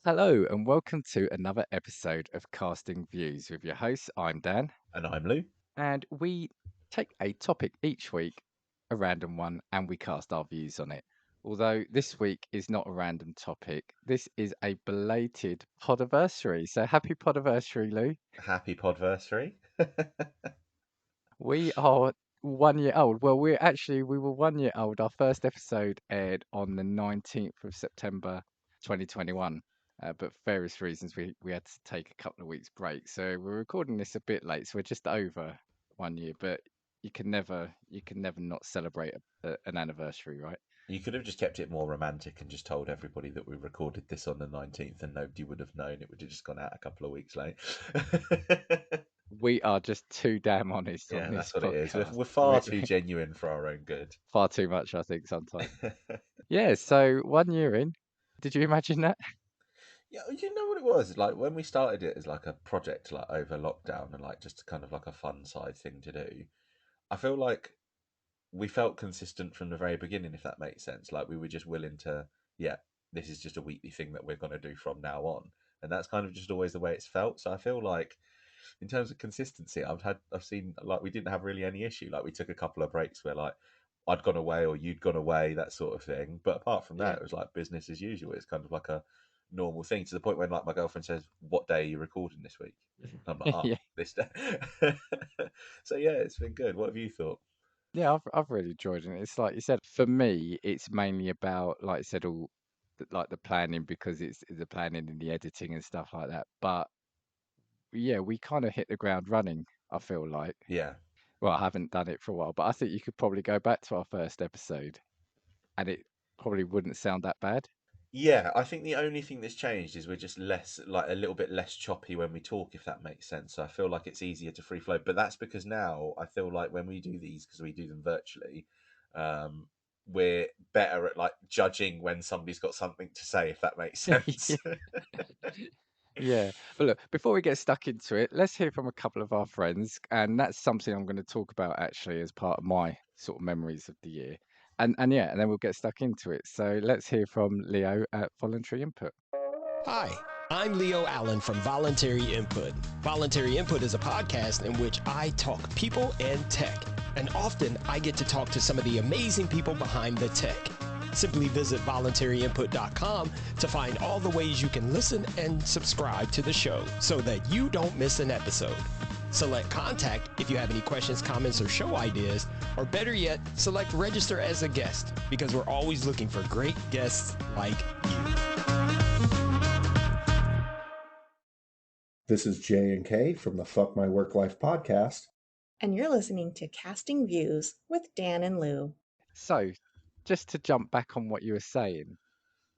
Hello, and welcome to another episode of Casting Views with your host. I'm Dan, And I'm Lou. and we take a topic each week, a random one, and we cast our views on it. Although this week is not a random topic, this is a belated Pod-iversary. So happy Pod-iversary, Lou. Happy Podversary. We are 1 year old. Well, we were 1 year old. Our first episode aired on the 19th of September 2021. But for various reasons, we had to take a couple of weeks break. So we're recording this a bit late. So we're just over 1 year. But you can never not celebrate an anniversary, right? You could have just kept it more romantic and just told everybody that we recorded this on the 19th and nobody would have known. It would have just gone out a couple of weeks late. We are just too damn honest on Yeah, this that's what it is. We're, podcast. we're far too genuine for our own good. Far too much, I think, sometimes. Yeah. So 1 year in, did you imagine that? Yeah, you know what it was? Like when we started it as like a project like over lockdown and like just kind of like a fun side thing to do, I feel like we felt consistent from the very beginning, if that makes sense. Like we were just willing to, yeah, this is just a weekly thing that we're going to do from now on, and that's kind of just always the way it's felt. So I feel like, in terms of consistency, I've seen like we didn't have really any issue. Like we took a couple of breaks where like I'd gone away or you'd gone away, that sort of thing. But apart from that, Yeah. it was like business as usual. It's kind of like a normal thing to the point when like my girlfriend says, "What day are you recording this week?" And I'm like, "Ah, Yeah. this day." So yeah, it's been good. What have you thought? Yeah, I've really enjoyed it. It's like you said, for me, it's mainly about, like I said, all like the planning because it's the planning and the editing and stuff like that. But yeah, we kind of hit the ground running, I feel like. Yeah. Well, I haven't done it for a while, but I think you could probably go back to our first episode and it probably wouldn't sound that bad. Yeah, I think the only thing that's changed is we're just less, like a little bit less choppy when we talk, if that makes sense. So I feel like it's easier to free flow. But that's because now I feel like when we do these, because we do them virtually, um, we're better at like judging when somebody's got something to say, if that makes sense. Yeah, but look, before we get stuck into it, let's hear from a couple of our friends, and that's something I'm going to talk about actually as part of my sort of memories of the year. And yeah, and then we'll get stuck into it. So let's hear from Leo at Voluntary Input. Hi, I'm Leo Allen from Voluntary Input. Voluntary Input is a podcast in which I talk people and tech, and often I get to talk to some of the amazing people behind the tech. Simply visit voluntaryinput.com to find all the ways you can listen and subscribe to the show so that you don't miss an episode. Select contact if you have any questions, comments, or show ideas, or better yet, select register as a guest because we're always looking for great guests like you. This is J and K from the Fuck My Work Life podcast. And you're listening to Casting Views with Dan and Lou. So just to jump back on what you were saying,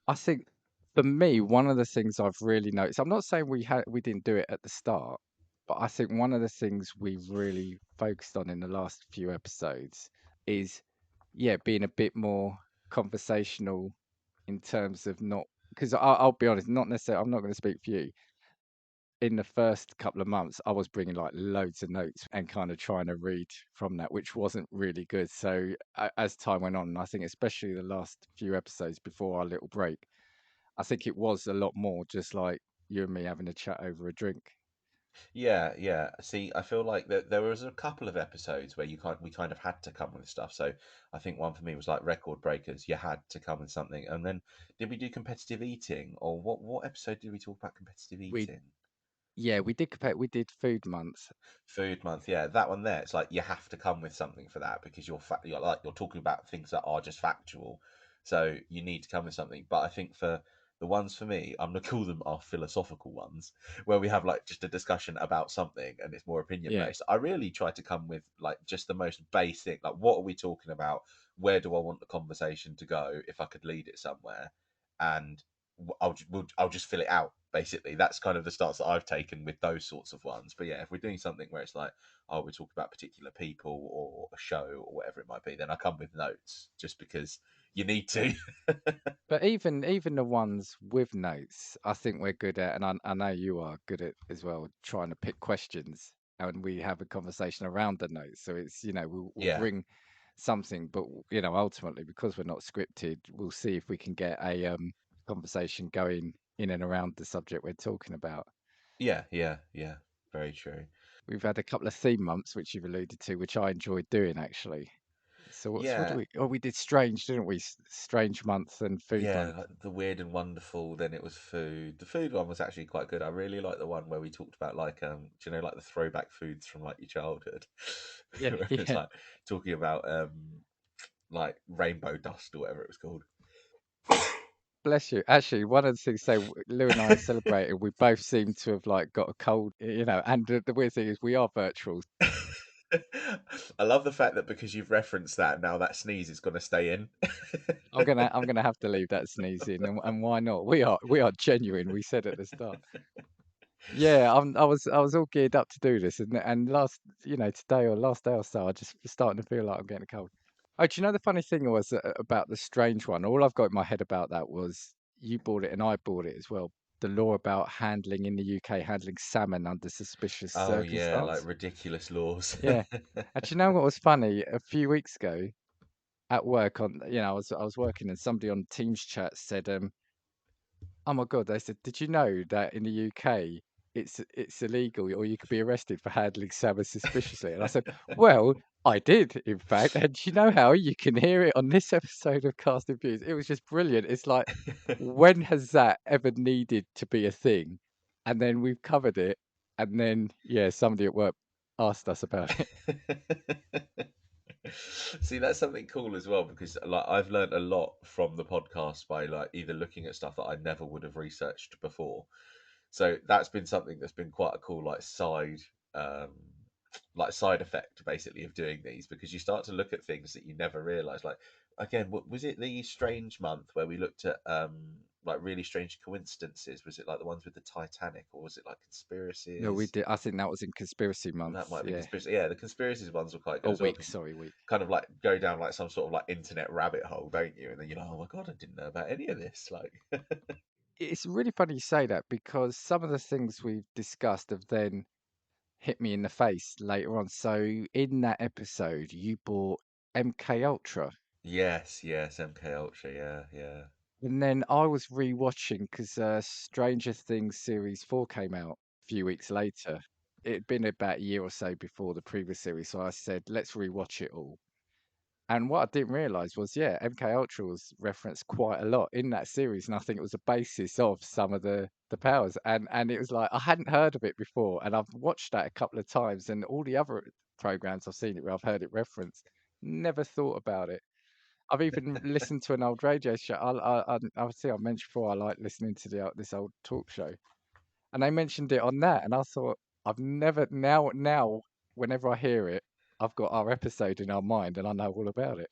I think for me, one of the things I've really noticed, I'm not saying we didn't do it at the start, but I think one of the things we've really focused on in the last few episodes is, yeah, being a bit more conversational in terms of not, because I'll be honest, not necessarily, I'm not going to speak for you. In the first couple of months, I was bringing like loads of notes and kind of trying to read from that, which wasn't really good. So as time went on, I think especially the last few episodes before our little break, I think it was a lot more just like you and me having a chat over a drink. Yeah, yeah. See, I feel like there was a couple of episodes where we kind of had to come with stuff. So I think one for me was like record breakers. You had to come with something. And then did we do competitive eating or what episode did we talk about competitive We eating? Yeah, we did compare. We did food month. Food month, yeah, that one there. It's like you have to come with something for that because you're talking about things that are just factual, so you need to come with something. But I think for the ones for me, I'm gonna call them our philosophical ones, where we have like just a discussion about something and it's more opinion Yeah, based. I really try to come with like just the most basic, like what are we talking about? Where do I want the conversation to go? If I could lead it somewhere, and I'll just fill it out. Basically, that's kind of the stance that I've taken with those sorts of ones. But yeah, if we're doing something where it's like, oh, we're talking about particular people or a show or whatever it might be, then I come with notes just because you need to. but even the ones with notes, I think we're good at, and I know you are good at as well, trying to pick questions, and we have a conversation around the notes. So it's we'll Yeah, bring something, but ultimately because we're not scripted, we'll see if we can get a conversation going, in and around the subject we're talking about. Yeah, yeah, yeah. Very true. We've had a couple of theme months, which you've alluded to, which I enjoyed doing actually. So what do Yeah, we? Oh, we did Strange, didn't we? Strange month and Food yeah, month. like the weird and wonderful. Then it was food. The food one was actually quite good. I really like the one where we talked about like do you know, like the throwback foods from like your childhood, Yeah, where it's yeah. like talking about like rainbow dust or whatever it was called. Bless you. Actually, one of the things, so Lou and I are celebrating. We both seem to have like got a cold, And the weird thing is, we are virtual. I love the fact that because you've referenced that, now that sneeze is going to stay in. I'm gonna have to leave that sneeze in, and why not? We are genuine. We said at the start. Yeah, I was all geared up to do this, and today or last day or so, I just was starting to feel like I'm getting a cold. Oh, do you know the funny thing was about the strange one? All I've got in my head about that was you bought it and I bought it as well. The law about handling in the UK, handling salmon under suspicious Oh yeah, like circumstance. ridiculous laws. Yeah. And do you know what was funny? A few weeks ago at work I was working and somebody on Teams chat said, oh my God, they said, did you know that in the UK it's illegal or you could be arrested for handling salmon suspiciously? And I said, well, I did, in fact. And do you know how you can hear it on this episode of Casting Views? It was just brilliant. It's like, when has that ever needed to be a thing? And then we've covered it. And then, yeah, somebody at work asked us about it. See, that's something cool as well because like I've learned a lot from the podcast by like either looking at stuff that I never would have researched before. So that's been something that's been quite a cool um like side effect basically of doing these because you start to look at things that you never realized. Like again, was it the strange month where we looked at like really strange coincidences? Was it like the ones with the Titanic or was it like No, we conspiracies? did. I think that was in conspiracy That months. might have been Yeah. conspiracy. Yeah, the conspiracies ones were quite good Or as well week, because you sorry, week. kind of like go down like some sort of like internet rabbit hole, don't you? And then you're like, oh my god, I didn't know about any of this. Like, It's really funny you say that because some of the things we've discussed have then hit me in the face later on. So in that episode, you bought MK Ultra, yes, yes, MK Ultra, yeah, yeah, and then I was rewatching because Stranger Things series 4 came out a few weeks later. It'd been about a year or so before the previous series, so I said, let's rewatch it all. And what I didn't realize was, yeah, MK Ultra was referenced quite a lot in that series, and I think it was a basis of some of the powers. And it was like I hadn't heard of it before, and I've watched that a couple of times, and all the other programs I've seen it where I've heard it referenced, never thought about it. I've even listened to an old radio show. I see I mentioned before I like listening to this old talk show, and they mentioned it on that, and I thought I've never now whenever I hear it, I've got our episode in our mind, and I know all about it.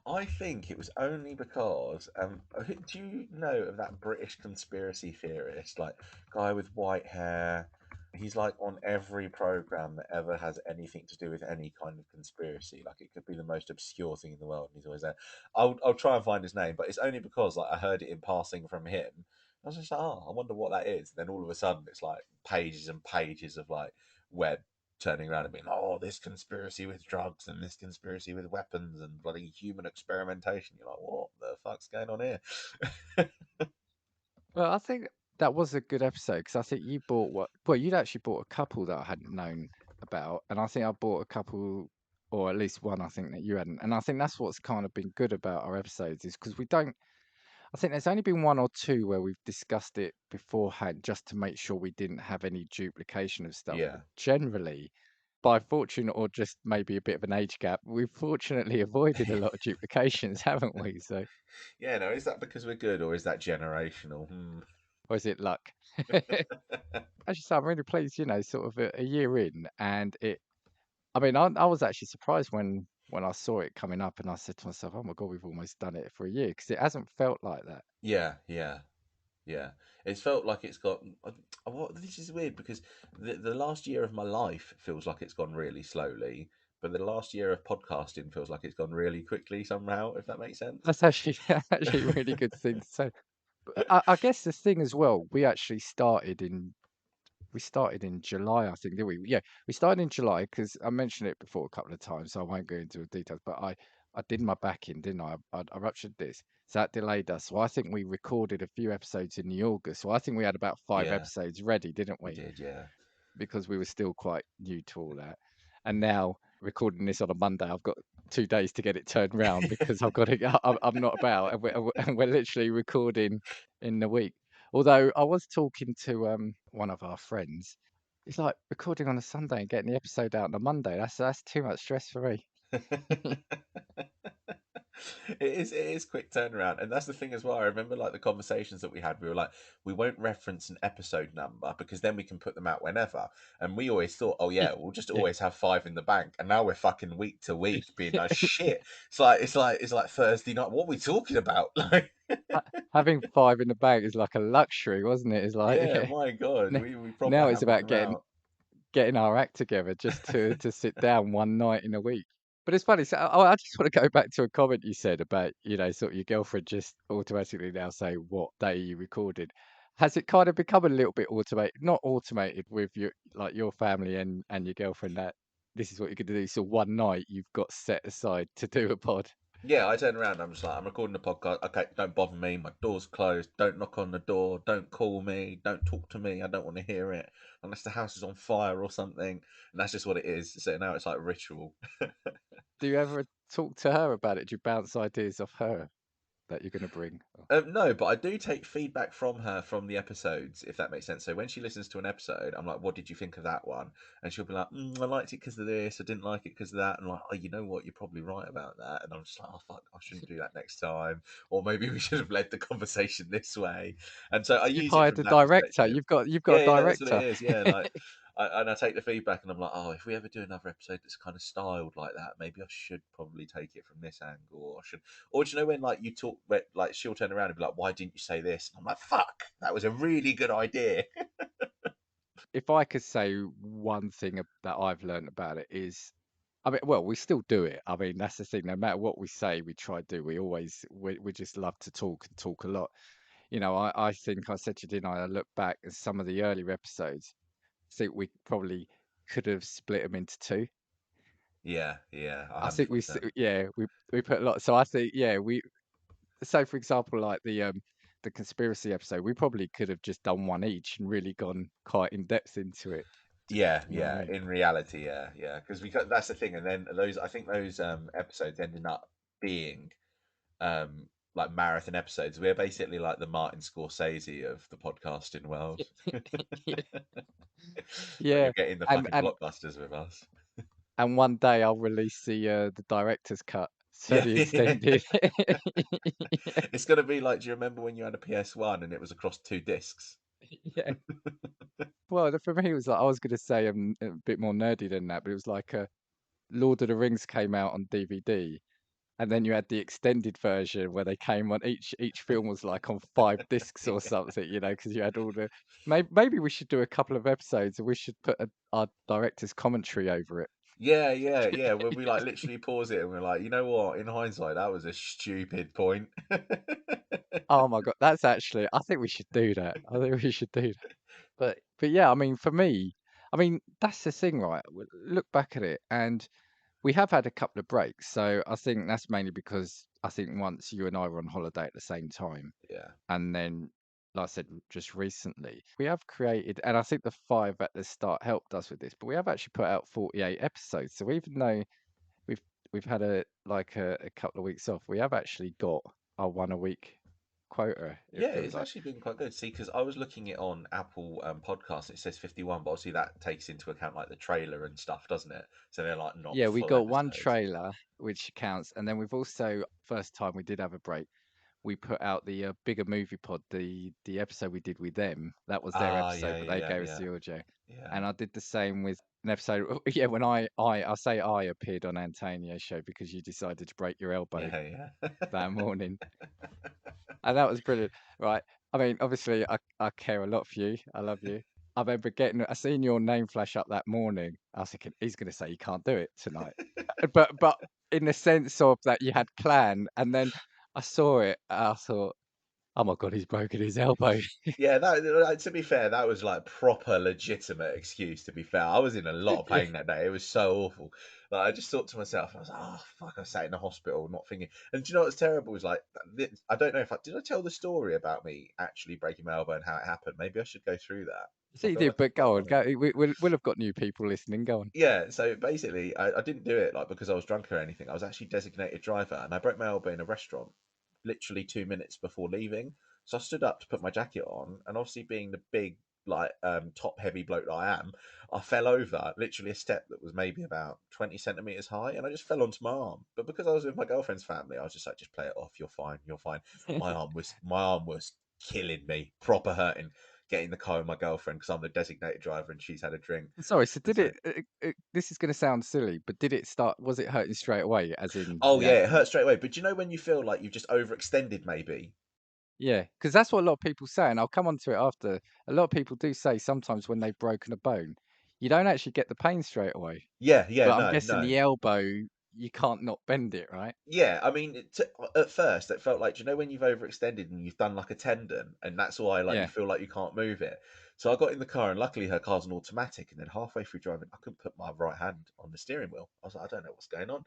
I think it was only because do you know of that British conspiracy theorist, like guy with white hair? He's like on every program that ever has anything to do with any kind of conspiracy. Like it could be the most obscure thing in the world, and he's always there. I'll try and find his name, but it's only because like I heard it in passing from him. I was just like, oh, I wonder what that is. Then all of a sudden, it's like pages and pages of like web turning around and being like, oh, this conspiracy with drugs and this conspiracy with weapons and bloody human experimentation. You're like, what the fuck's going on here? Well, I think that was a good episode because I think you bought well, you'd actually bought a couple that I hadn't known about, and I think I bought a couple, or at least one, I think that you hadn't. And I think that's what's kind of been good about our episodes is because we don't. I think there's only been one or two where we've discussed it beforehand just to make sure we didn't have any duplication of stuff. Yeah. But generally, by fortune or just maybe a bit of an age gap, we've fortunately avoided a lot of duplications, haven't we? So, Yeah, no, is that because we're good or is that generational? or is it luck? As you say, I'm really pleased, sort of a year in, and I mean, I was actually surprised when I saw it coming up, and I said to myself, "Oh my God, we've almost done it for a year," because it hasn't felt like that. Yeah, yeah, yeah. It's felt like it's got. What this is weird because the last year of my life feels like it's gone really slowly, but the last year of podcasting feels like it's gone really quickly somehow. If that makes sense. That's actually actually a really good thing to say. But I guess the thing as well, we started in July, I think, didn't we? Yeah, we started in July because I mentioned it before a couple of times, so I won't go into the details. But I did my back in, didn't I ruptured this. So that delayed us. So I think we recorded a few episodes in the August. So I think we had about 5 Yeah, episodes ready, didn't we we? did. Yeah. Because we were still quite new to all that. And now recording this on a Monday, I've got 2 days to get it turned round because I've got to. I'm not about, and we're literally recording in the week. Although I was talking to one of our friends. It's like recording on a Sunday and getting the episode out on a Monday. That's too much stress for me. It is quick turnaround, and that's the thing as well. I remember like the conversations that we had. We were like, we won't reference an episode number because then we can put them out whenever. And we always thought, oh yeah, we'll just Yeah. always have 5 in the bank. And now we're fucking week to week being like, shit. It's like Thursday night. What are we talking about? Like, Having 5 in the bag is like a luxury, wasn't it? It's like yeah, my god, n- we proper now it's hammered about them out. getting our act together just to sit down one night in a week. But it's funny. So I just want to go back to a comment you said about, sort of your girlfriend just automatically now say what day you recorded. Has it kind of become a little bit automated? Not automated with your family and your girlfriend that this is what you're going to do. So one night you've got set aside to do a pod. Yeah, I turn around. I'm just like, I'm recording a podcast. Okay, don't bother me. My door's closed. Don't knock on the door. Don't call me. Don't talk to me. I don't want to hear it unless the house is on fire or something. And that's just what it is. So now it's like ritual. Do you ever talk to her about it? Do you bounce ideas off her that you're going to bring? No, but I do take feedback from her from the episodes, if that makes sense. So when she listens to an episode, I'm like, "What did you think of that one?" And she'll be like, "I liked it because of this. I didn't like it because of that." And I'm like, "Oh, you know what? You're probably right about that." And I'm just like, "Oh fuck, I shouldn't do that next time." Or maybe we should have led the conversation this way. And so I You've use it hired from a that director. perspective. You've got a Yeah, that's what it director. is. Yeah, and I take the feedback and I'm like, oh, if we ever do another episode that's kind of styled like that, maybe I should probably take it from this angle, or I should, or do you know when like you talk, like she'll turn around and be like, why didn't you say this? And I'm like, fuck, that was a really good idea. If I could say one thing that I've learned about it is, I mean, well, we still do it. I mean, that's the thing. No matter what we say, we try to do. We just love to talk and talk a lot. I think I said to you, didn't I? I look back at some of the earlier episodes. I think we probably could have split them into two. Yeah, I think 100%. we put a lot. So I think so for example, like the conspiracy episode, we probably could have just done one each and really gone quite in depth into it. Yeah, You know what I yeah. mean? In reality, yeah. Because that's the thing. And then I think those episodes ended up being like marathon episodes. We're basically like the Martin Scorsese of the podcasting world. Yeah. Like Yeah, you're getting the and fucking and blockbusters with us. and one day I'll release the director's cut, so Yeah, the yeah. extended. It's gonna be like, do you remember when you had a PS1 and it was across 2 discs? Yeah. Well, for me, it was like I was going to say a bit more nerdy than that, but it was like Lord of the Rings came out on DVD, and then you had the extended version where they came on each film was like on 5 discs or something, because you had all the. Maybe we should do a couple of episodes, and we should put our director's commentary over it. Yeah. When we like literally pause it and we're like, you know what? In hindsight, that was a stupid point. Oh my God, that's actually. I think we should do that. I think we should do that. But yeah, I mean, for me, I mean, that's the thing, right? Look back at it, and we have had a couple of breaks. So I think that's mainly because I think once you and I were on holiday at the same time, Yeah. and then, like I said, just recently, we have created, and I think the 5 at the start helped us with this, but we have actually put out 48 episodes. So even though we've we've had a couple of weeks off, we have actually got our one a week quota, it Yeah, feels it's like. actually been quite good. See, because I was looking it on Apple Podcasts, it says 51, but obviously that takes into account like the trailer and stuff, doesn't it? So they're like not Yeah, we full got one episodes. trailer, which counts, and then we've also, first time we did have a break, we put out the bigger movie pod, the episode we did with them. That was their Ah, episode, but they gave us yeah, the audio, yeah, and I did the same with an episode. Yeah, when I say I appeared on Antonio's show because you decided to break your elbow yeah. that morning, and that was brilliant, right? I mean, obviously, I care a lot for you. I love you. I remember I seen your name flash up that morning. I was thinking he's going to say you can't do it tonight, but in the sense of that you had planned, and then I saw it. And I thought, Oh my God, he's broken his elbow. Yeah, that to be fair, that was like proper legitimate excuse. To be fair, I was in a lot of pain that day. It was so awful. Like I just thought to myself, I was like, oh fuck, I sat in the hospital, not thinking. And do you know what's terrible? Was like, I don't know if did I tell the story about me actually breaking my elbow and how it happened. Maybe I should go through that. So I you feel did, like but I've got go it on, on go. here. We'll have got new people listening. Go on. Yeah, so basically, I didn't do it like because I was drunk or anything. I was actually designated driver, and I broke my elbow in a restaurant, literally 2 minutes before leaving. So I stood up to put my jacket on, and obviously being the big, like, top heavy bloke that I am, I fell over literally a step that was maybe about 20 centimeters high, and I just fell onto my arm. But because I was with my girlfriend's family, I was just like, just play it off. You're fine. You're fine. My arm was killing me, proper hurting. Getting in the car with my girlfriend because I'm the designated driver and she's had a drink. Sorry. So And did so it? This is going to sound silly, but did it start? Was it hurting straight away? As in oh you yeah, had it hurts straight away. But do you know when you feel like you've just overextended, maybe? Yeah, because that's what a lot of people say, and I'll come on to it after. A lot of people do say sometimes when they've broken a bone, you don't actually get the pain straight away. Yeah, yeah, But I'm no, guessing no. the elbow, you can't not bend it, right? Yeah, I mean, at first it felt like, do you know when you've overextended and you've done like a tendon, and that's why like you Yeah. feel like you can't move it. So I got in the car, and luckily her car's an automatic, and then halfway through driving, I couldn't put my right hand on the steering wheel. I was like, I don't know what's going on.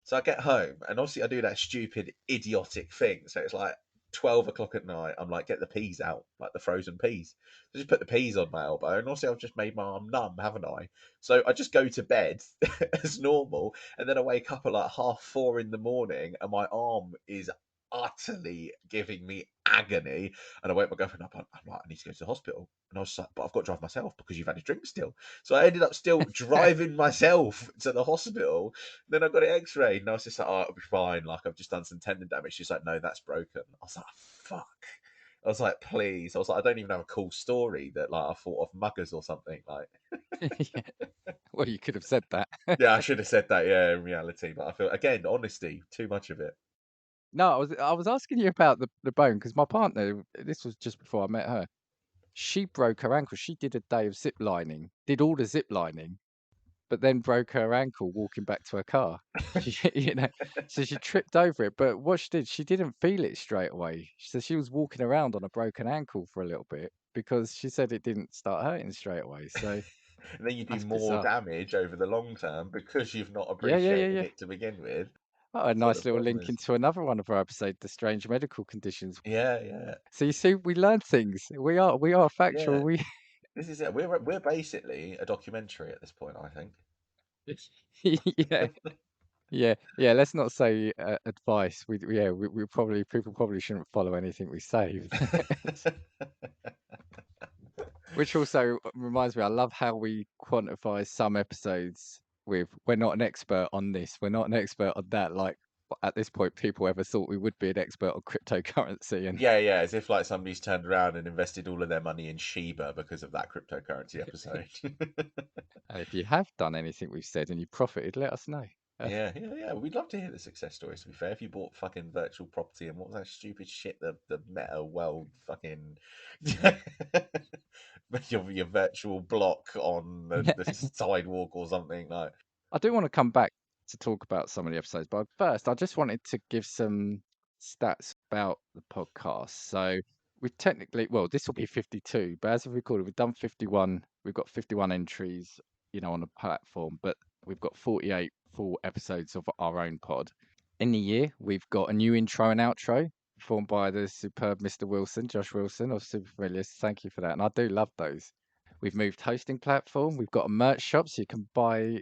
So I get home, and obviously I do that stupid, idiotic thing. So it's like 12 o'clock at night. I'm like, get the peas out, like the frozen peas. So just put the peas on my elbow, and also I've just made my arm numb, haven't I? So I just go to bed as normal, and then I wake up at like 4:30 in the morning, and my arm is utterly giving me agony. And I wake my girlfriend up. I'm like, I need to go to the hospital. And I was like, but I've got to drive myself because you've had a drink still. So I ended up still driving myself to the hospital. Then I got it x-rayed, and I was just like, oh, it'll be fine. Like, I've just done some tendon damage. She's like, no, that's broken. I was like, fuck. I was like, please. I was like, I don't even have a cool story that like I thought of muggers or something. Like, Yeah. Well, you could have said that. yeah, I should have said that. Yeah, in reality, but I feel again, honesty, too much of it. No, I was asking you about the bone because my partner, this was just before I met her. She broke her ankle. She did a day of zip lining, did all the zip lining, but then broke her ankle walking back to her car. She, so she tripped over it. But what she didn't feel it straight away. So she was walking around on a broken ankle for a little bit because she said it didn't start hurting straight away. So And then you do that's more bizarre. damage over the long term because you've not Yeah, yeah, yeah, appreciated yeah. it to begin with. Oh, a That's what the nice little problem link is. into another one of our episodes, the strange medical conditions. Yeah, yeah, So you see, we learn things. We are factual. yeah. We This is it. We're basically a documentary at this point, I think. yeah. Yeah, yeah. Let's not say advice. We probably people probably shouldn't follow anything we say. Which also reminds me, I love how we quantify some episodes with we're not an expert on this, we're not an expert on that. Like at this point, people ever thought we would be an expert on cryptocurrency, and Yeah, yeah, as if like somebody's turned around and invested all of their money in Shiba because of that cryptocurrency episode. and if you have done anything we've said and you profited, let us know. Yeah, yeah, yeah. We'd love to hear the success stories. To be fair, if you bought fucking virtual property and what was that stupid shit, the meta world fucking your virtual block on the sidewalk or something like. I do want to come back to talk about some of the episodes, but first, I just wanted to give some stats about the podcast. So we've technically, well, this will be 52, but as of recorded, we've done 51. We've got 51 entries, on the platform, but we've got 48 full episodes of our own pod. In the year, we've got a new intro and outro performed by the superb Mr. Wilson, Josh Wilson of Super Familiars. Thank you for that. And I do love those. We've moved hosting platform. We've got a merch shop, so you could buy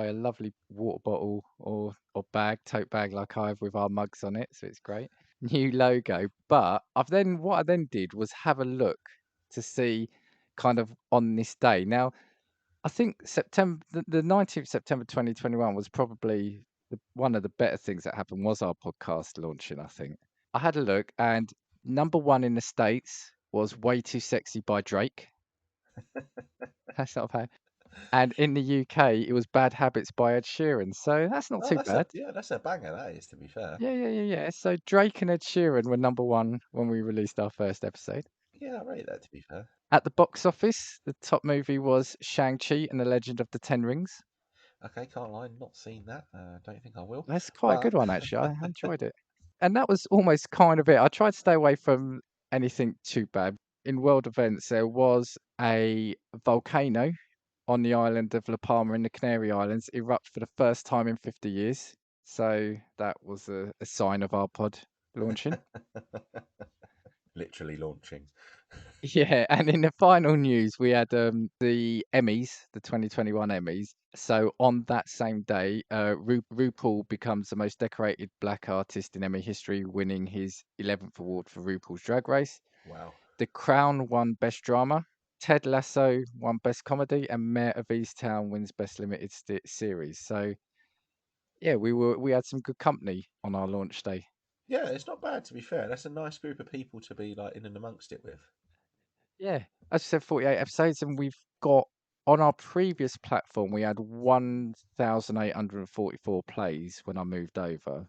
a lovely water bottle or bag, tote bag like I have with our mugs on it. So it's great. New logo. But what I then did was have a look to see kind of on this day. Now, I think the 19th September 2021 was probably one of the better things that happened was our podcast launching, I think. I had a look and number one in the States was Way Too Sexy by Drake. That's not bad. And in the UK, it was Bad Habits by Ed Sheeran. So that's not Oh, too bad. that's a banger. That is, to be fair. Yeah, yeah, yeah, yeah. So Drake and Ed Sheeran were number one when we released our first episode. Yeah, I rate that. To be fair. At the box office, the top movie was Shang-Chi and the Legend of the Ten Rings. Okay, can't lie, not seen that. Don't think I will. That's quite a But good one, actually. I enjoyed it. And that was almost kind of it. I tried to stay away from anything too bad. In world events, there was a volcano on the island of La Palma in the Canary Islands erupt for the first time in 50 years. So that was a sign of our pod launching. Literally launching. Yeah, and in the final news, we had the Emmys, the 2021 Emmys. So on that same day, RuPaul becomes the most decorated black artist in Emmy history, winning his 11th award for RuPaul's Drag Race. Wow. The Crown won Best Drama. Ted Lasso won Best Comedy, and Mayor of Easttown wins Best Limited Series. So yeah, we had some good company on our launch day. Yeah, it's not bad, to be fair. That's a nice group of people to be like in and amongst it with. Yeah, as I said, 48 episodes, and we've got on our previous platform we had 1,844 plays when I moved over. And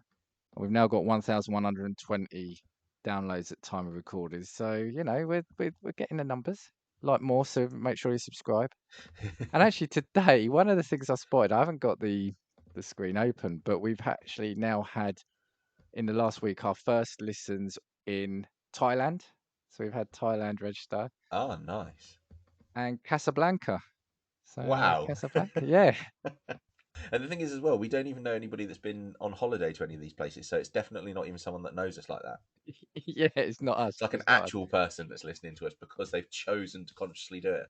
we've now got 1,120 downloads at time of recording. So you know we're getting the numbers. Like more, so make sure you subscribe. And actually today, one of the things I spotted, I haven't got the screen open, but we've actually now had in the last week our first listens in Thailand. So we've had Thailand register Ah, nice. and Casablanca. So Wow. Casablanca, yeah. And the thing is, as well, we don't even know anybody that's been on holiday to any of these places, so it's definitely not even someone that knows us like that. Yeah, it's not us. It's like an It's not us. actual person that's listening to us because they've chosen to consciously do it.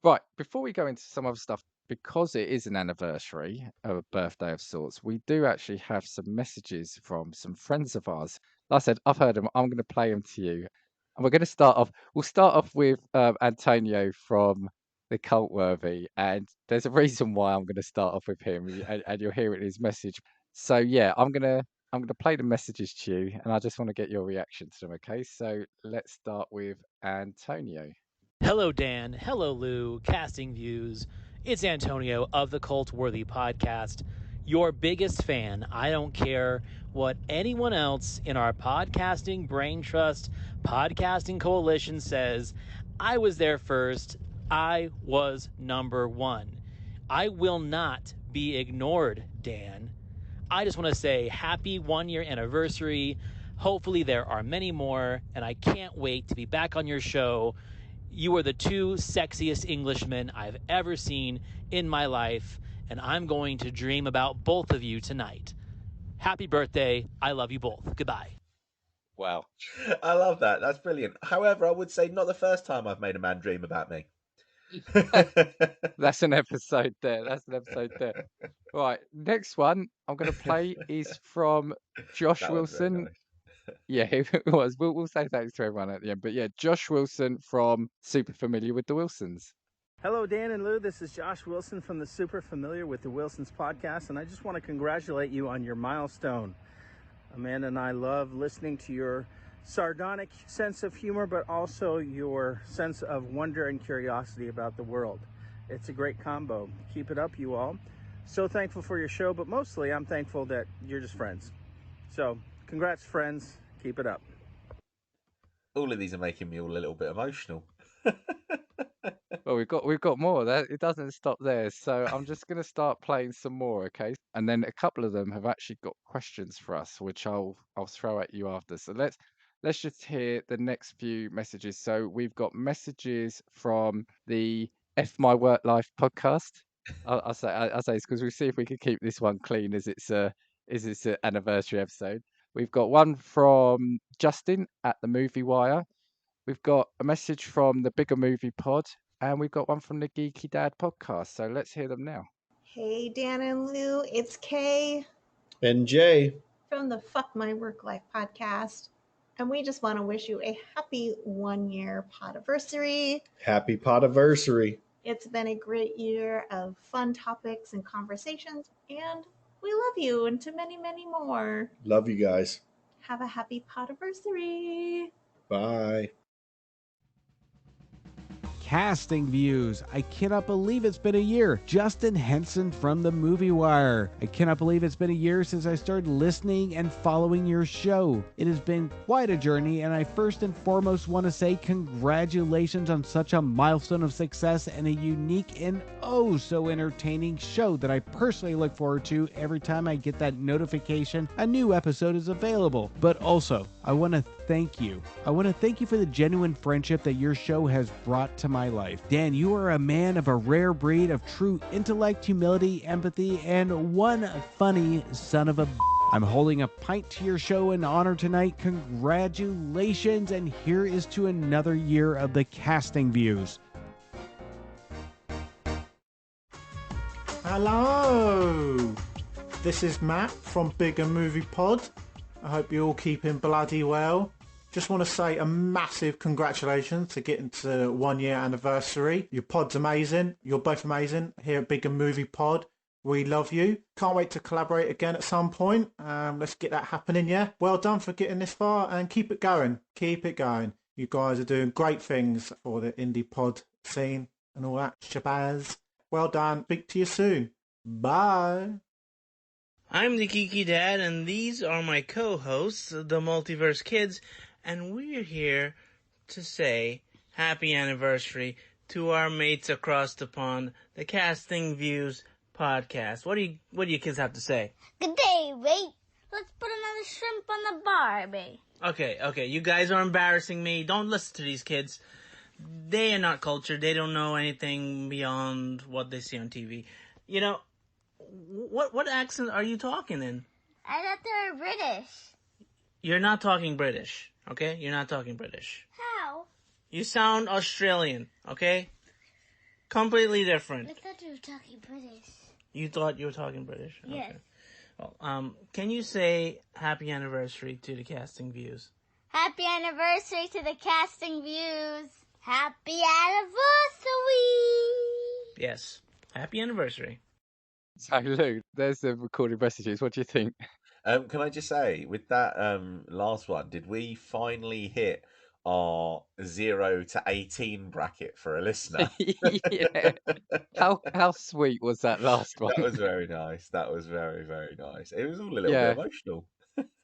Right, before we go into some other stuff, because it is an anniversary of a birthday of sorts, we do actually have some messages from some friends of ours. Like I said, I've heard them. I'm going to play them to you. And we're going to start off. We'll start off with Antonio from the Cult Worthy. And there's a reason why I'm going to start off with him, and you'll hear it in his message. So yeah, I'm gonna play the messages to you, and I just want to get your reaction to them. Okay, so let's start with Antonio. Hello, Dan. Hello, Lou. Casting Views. It's Antonio of the Cult Worthy Podcast. Your biggest fan. I don't care what anyone else in our podcasting brain trust, podcasting coalition says. I was there first. I was number one. I will not be ignored, Dan. I just want to say happy 1 year anniversary. Hopefully, there are many more, and I can't wait to be back on your show. You are the two sexiest Englishmen I've ever seen in my life, and I'm going to dream about both of you tonight. Happy birthday. I love you both. Goodbye. Wow. I love that. That's brilliant. However, I would say not the first time I've made a man dream about me. That's an episode there. That's an episode there. Right, next one I'm going to play is from Josh That was very Wilson. nice. Yeah, it was. We'll say thanks to everyone at the end. But yeah, Josh Wilson from Super Familiar with the Wilsons. Hello, Dan and Lou. This is Josh Wilson from the Super Familiar with the Wilsons podcast, and I just want to congratulate you on your milestone. Amanda and I love listening to your sardonic sense of humor, but also your sense of wonder and curiosity about the world. It's a great combo. Keep it up, you all. So thankful for your show, but mostly I'm thankful that you're just friends. So, congrats, friends. Keep it up. All of these are making me all a little bit emotional. Well, we've got more. That it doesn't stop there. So I'm just going to start playing some more, okay? And then a couple of them have actually got questions for us, which I'll throw at you after. So let's just hear the next few messages. So we've got messages from the F My Work Life podcast. I'll say it's because we'll see if we can keep this one clean as it's an anniversary episode. We've got one from Justin at the Movie Wire. We've got a message from the Bigger Movie Pod, and we've got one from the Geeky Dad podcast. So let's hear them now. Hey, Dan and Lou, it's Kay And Jay, from the Fuck My Work Life podcast. And we just want to wish you a happy 1 year pod-iversary. happy pod-iversary. It's been a great year of fun topics and conversations, and we love you and to many, many more. Love you guys. Have a happy pod-iversary. Bye. Casting Views. I cannot believe it's been a year. Justin Henson from the Movie Wire. I cannot believe it's been a year since I started listening and following your show. It has been quite a journey, and I first and foremost want to say congratulations on such a milestone of success and a unique and oh so entertaining show that I personally look forward to every time I get that notification a new episode is available. But also, I want to thank you. I want to thank you for the genuine friendship that your show has brought to my life. Dan, you are a man of a rare breed of true intellect, humility, empathy, and one funny son of a I'm holding a pint to your show in honor tonight. Congratulations, and here is to another year of the casting views. Hello! This is Matt from Bigger Movie Pod. I hope you're all keeping bloody well. Just want to say a massive congratulations to getting to 1 year anniversary. Your pod's amazing. You're both amazing here at Bigger Movie Pod. We love you. Can't wait to collaborate again at some point. Let's get that happening, yeah? Well done for getting this far and keep it going. Keep it going. You guys are doing great things for the indie pod scene and all that shabazz. Well done. Speak to you soon. Bye. I'm the Geeky Dad, and these are my co-hosts, the Multiverse Kids, and we're here to say happy anniversary to our mates across the pond, the Casting Views podcast. What do you kids have to say? Good day, mate. Let's put another shrimp on the barbie. Okay, you guys are embarrassing me. Don't listen to these kids. They are not cultured. They don't know anything beyond what they see on TV. You know, what accent are you talking in? I thought they were British. You're not talking British, okay? You're not talking British. How? You sound Australian, okay? Completely different. I thought you were talking British. You thought you were talking British? Yes. Okay. Well, can you say happy anniversary to the Casting Views? Happy anniversary to the Casting Views. Happy anniversary. Yes. Happy anniversary. So, Lou, there's the recorded messages. What do you think? Can I just say, with that last one, did we finally hit our 0 to 18 bracket for a listener? Yeah. How sweet was that last one? That was very nice. That was very, very nice. It was all a little Yeah. bit emotional.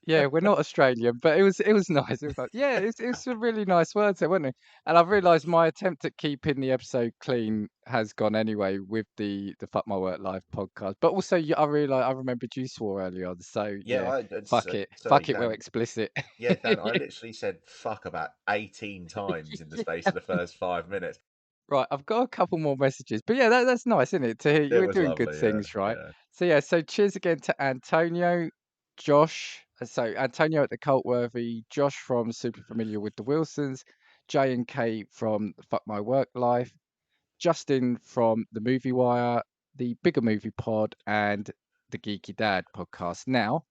Yeah, we're not Australian, but it was nice. It was like, yeah, it's a really nice words there, wasn't it? And I've realised my attempt at keeping the episode clean has gone anyway with the Fuck My Work Live podcast. But also, I remembered you swore earlier on, so yeah, fuck it, we're Dan. explicit. Yeah, Dan, I literally said fuck about 18 times in the space of the first 5 minutes. Right, I've got a couple more messages, but yeah, that's nice, isn't it? To hear It you're was doing lovely, good yeah, things, right? yeah. So cheers again to Antonio, Josh. So Antonio at the Cult Worthy, Josh from Super Familiar with the Wilsons, J and K from Fuck My Work Life, Justin from the Movie Wire, the Bigger Movie Pod, and the Geeky Dad podcast. Now,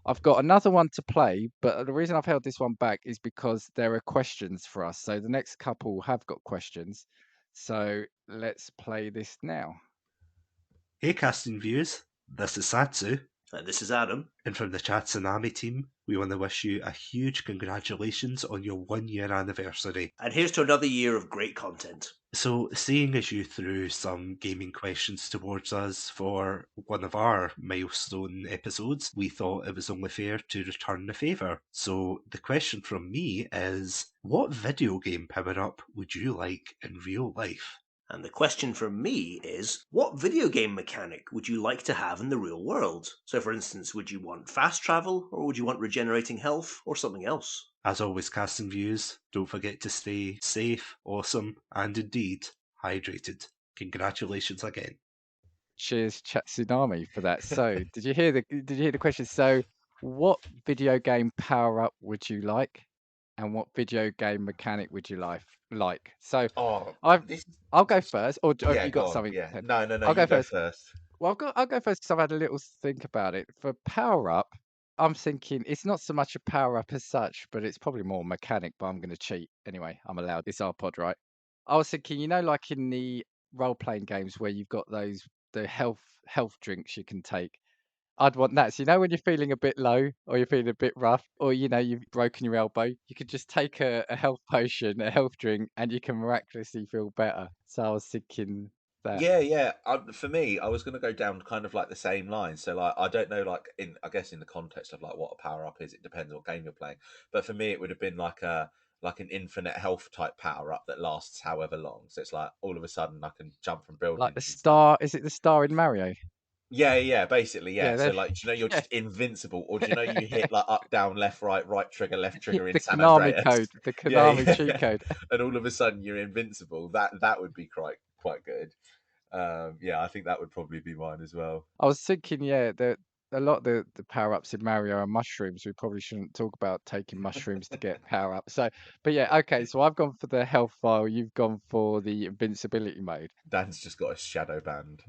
I've got another one to play, but the reason I've held this one back is because there are questions for us. So the next couple have got questions. So let's play this now. Hey, Casting Views. This is Satsu. And this is Adam. And from the Chatsunami team, we want to wish you a huge congratulations on your 1 year anniversary. And here's to another year of great content. So, seeing as you threw some gaming questions towards us for one of our milestone episodes, we thought it was only fair to return the favour. So, the question from me is, what video game power-up would you like in real life? And the question from me is, what video game mechanic would you like to have in the real world? So for instance, would you want fast travel, or would you want regenerating health, or something else? As always, Casting Views, don't forget to stay safe, awesome, and indeed, hydrated. Congratulations again. Cheers, Chatsunami, for that. So, did you hear the question? So, what video game power up would you like, and what video game mechanic would you like? So, I'll go first, or Yeah, you go got on, something? yeah. No, I'll go first. first. Well, I'll go first because I've had a little think about it. For power up, I'm thinking it's not so much a power up as such, but it's probably more mechanic. But I'm going to cheat anyway. I'm allowed. It's our pod, right? I was thinking, like in the role playing games where you've got the health drinks you can take. I'd want that. So when you're feeling a bit low or you're feeling a bit rough or you've broken your elbow, you could just take a health potion, a health drink, and you can miraculously feel better. So I was thinking that. Yeah. For me, I was going to go down kind of like the same line. So like, I don't know, like I guess in the context of like what a power up is, it depends what game you're playing. But for me, it would have been like an infinite health type power up that lasts however long. So it's like all of a sudden I can jump from buildings. Like the star, is it the star in Mario? Yeah, basically, yeah. Yeah, So they like, do you know you're yeah. just invincible, or do you know you hit like up, down, left, right trigger, left trigger in The San Konami Andreas? code, the Yeah, Konami cheat yeah. code. And all of a sudden you're invincible. That would be quite good. Yeah, I think that would probably be mine as well. I was thinking, yeah, a lot of the power ups in Mario are mushrooms. We probably shouldn't talk about taking mushrooms to get power ups. So, but yeah, okay. So I've gone for the health file. You've gone for the invincibility mode. Dan's just got a shadow band.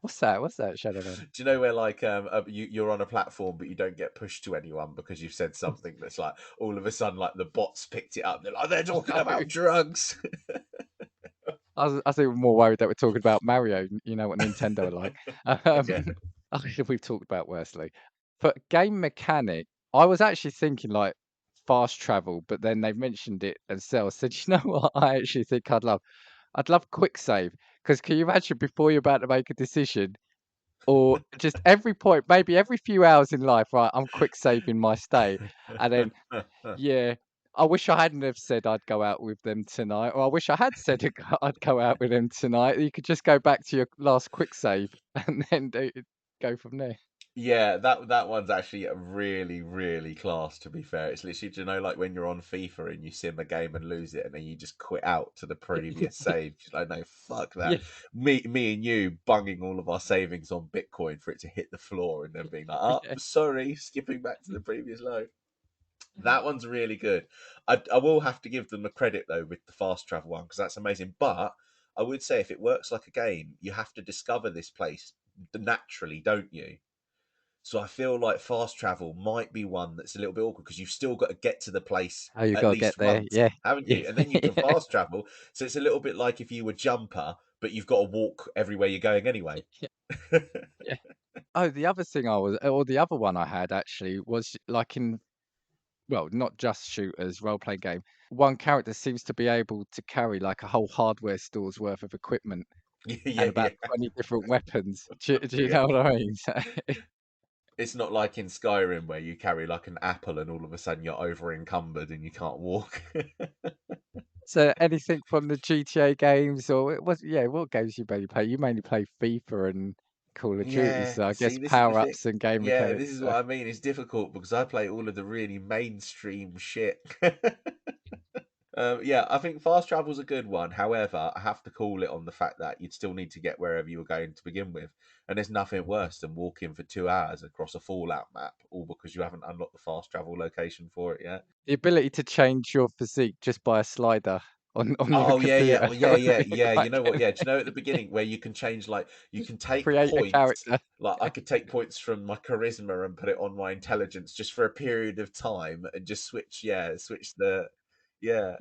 What's that? What's that, Shadowman? Do you know where like you're on a platform but you don't get pushed to anyone because you've said something that's like all of a sudden like the bots picked it up. They're like they're talking about drugs. I think we're more worried that we're talking about Mario. You know what Nintendo are like. Yeah. We've talked about worsley. But game mechanic, I was actually thinking like fast travel, but then they mentioned it and Cell said, you know what? I actually think I'd love quick save because can you imagine before you're about to make a decision, or just every point, maybe every few hours in life, right? I'm quick saving my stay, and then yeah. I wish I hadn't have said I'd go out with them tonight, or I wish I had said I'd go out with them tonight. You could just go back to your last quick save and then go from there. Yeah, that one's actually really class. To be fair, it's literally, do you know, like when you're on FIFA and you sim a game and lose it, and then you just quit out to the previous save. Just like, no, fuck that. Yeah, Me and you bunging all of our savings on Bitcoin for it to hit the floor, and then being like, oh, yeah. sorry, skipping back to the previous low. That one's really good. I will have to give them the credit though with the fast travel one because that's amazing. But I would say if it works like a game, you have to discover this place naturally, don't you? So I feel like fast travel might be one that's a little bit awkward because you've still got to get to the place Oh, you at gotta get least there. once, Yeah, haven't yeah, you? And then you can fast travel. So it's a little bit like if you were jumper, but you've got to walk everywhere you're going anyway. yeah, yeah. Oh, the other thing or the other one I had actually was like in, well, not just shooters, role playing game. One character seems to be able to carry like a whole hardware store's worth of equipment and Yeah. about 20 different weapons. Do you Yeah. know what I mean? It's not like in Skyrim where you carry like an apple and all of a sudden you're over encumbered and you can't walk. So anything from the GTA games or it was yeah, what games you mainly play? You mainly play FIFA and Call of Duty, Yeah, so I guess see, this is the power thing. ups and game Yeah, mechanics. this is So what I mean. It's difficult because I play all of the really mainstream shit. Yeah, I think fast travel's a good one. However, I have to call it on the fact that you'd still need to get wherever you were going to begin with. And there's nothing worse than walking for 2 hours across a Fallout map, all because you haven't unlocked the fast travel location for it yet. the ability to change your physique just by a slider on your Oh yeah. computer Oh that yeah, would yeah, be yeah. You quite know what? good. Yeah, do you know at the beginning where you can change like you can take Create a points. character. Like I could take points from my charisma and put it on my intelligence just for a period of time and just Yeah,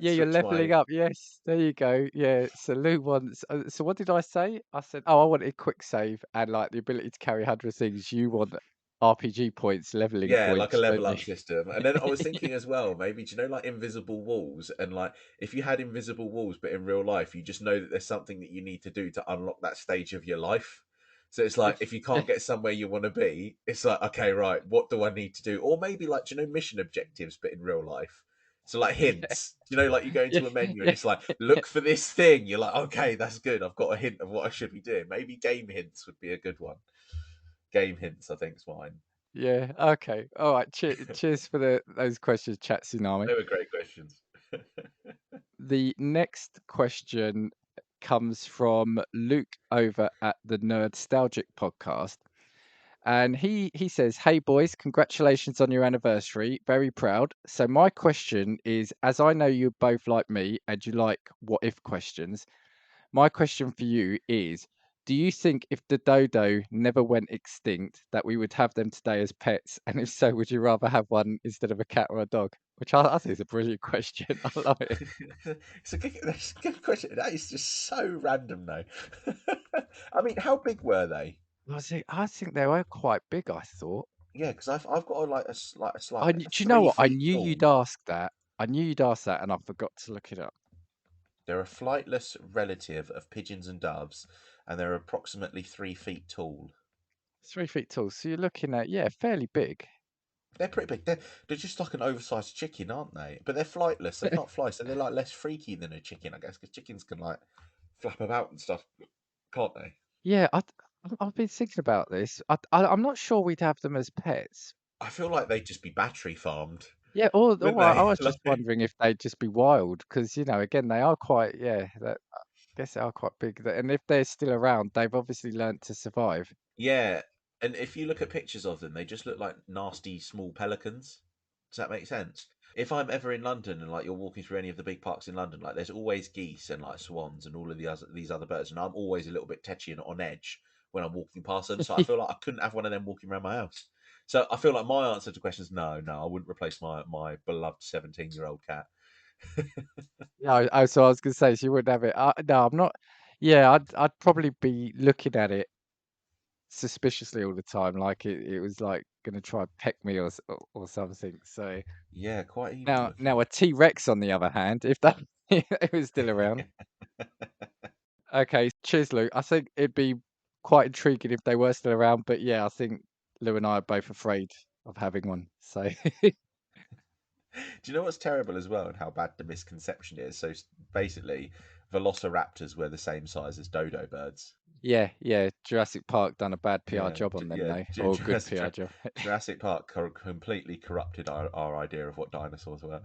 you're switch leveling my up. Yes, there you go. Yeah. So Lou wants. So what did I say? I said, oh, I wanted quick save and like the ability to carry 100 things. You want RPG points, leveling yeah, like a points, don't level you? up system. And then I was thinking as well, maybe do you know like invisible walls and like if you had invisible walls but in real life you just know that there's something that you need to do to unlock that stage of your life. So it's like if you can't get somewhere you want to be, it's like okay, right, what do I need to do? Or maybe like do you know mission objectives but in real life. So like Yeah, hints, you know, like you go yeah, into a menu and yeah, it's like yeah. look for this thing. You're like, okay, that's good. I've got a hint of what I should be doing. Maybe game hints would be a good one. Game hints, I think, is mine. Yeah. Okay. All right. Cheers for those questions, Chat Tsunami. They were great questions. The next question comes from Luke over at the Nerdstalgic podcast. And he says, "Hey boys, congratulations on your anniversary. Very proud. So my question is, as I know you both like me and you like what if questions, my question for you is, do you think if the dodo never went extinct that we would have them today as pets? And if so, would you rather have one instead of a cat or a dog?" Which I think is a brilliant question. I love it. That's a good question. That is just so random, though. I mean, how big were they? I think they were quite big, I thought. Yeah, because I've got a Do you know three what? I feet knew you'd tall. ask that. I knew you'd ask that, and I forgot to look it up. They're a flightless relative of pigeons and doves, and they're approximately 3 feet tall. 3 feet tall. So you're looking at, yeah, fairly big. They're pretty big. They're just like an oversized chicken, aren't they? But they're flightless. They can't fly, so they're like less freaky than a chicken, I guess, because chickens can like flap about and stuff, can't they? Yeah, I've been thinking about this. I'm not sure we'd have them as pets. I feel like they'd just be battery farmed, Yeah, wouldn't or I they? was just wondering if they'd just be wild because, again, they are quite, yeah, that, I guess they are quite big. And if they're still around, they've obviously learnt to survive. Yeah, and if you look at pictures of them, they just look like nasty small pelicans. Does that make sense? If I'm ever in London and like you're walking through any of the big parks in London, like there's always geese and like swans and all of these other birds, and I'm always a little bit tetchy and on edge when I'm walking past them. So I feel like I couldn't have one of them walking around my house. So I feel like my answer to the question is no, I wouldn't replace my beloved 17-year-old cat. Yeah, so I was gonna say, so you wouldn't have it. No, I'm not. Yeah, I'd probably be looking at it suspiciously all the time, like it was like gonna try and peck me or something. So Yeah, quite evil now looking. a T-Rex on the other hand, if that it was still around. Okay, cheers, Luke. I think it'd be quite intriguing if they were still around, but yeah, I think Lou and I are both afraid of having one. So Do you know what's terrible as well, and how bad the misconception is? So basically, velociraptors were the same size as dodo birds. yeah, Jurassic Park done a bad PR Yeah, job on them though, or a good PR job. Jurassic Park completely corrupted our idea of what dinosaurs were.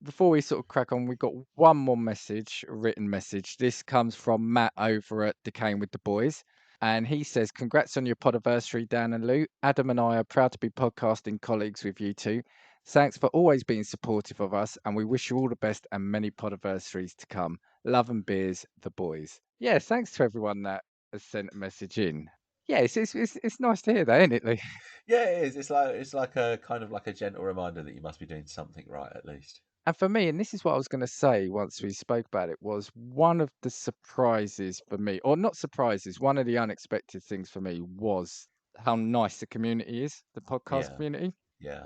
Before we sort of crack on, we've got one more message, a written message. This comes from Matt over at Decaying with the Boys. And he says, congrats on your podiversary, Dan and Lou. Adam and I are proud to be podcasting colleagues with you two. Thanks for always being supportive of us, and we wish you all the best and many podiversaries to come. Love and beers, the boys. Yeah, thanks to everyone that has sent a message in. Yeah, it's nice to hear that, isn't it, Lee? Yeah, it is. It's like a kind of like a gentle reminder that you must be doing something right at least. And for me, and this is what I was going to say once we spoke about it, was one of the surprises for me, or not surprises, one of the unexpected things for me was how nice the community is, the podcast Yeah, community, yeah,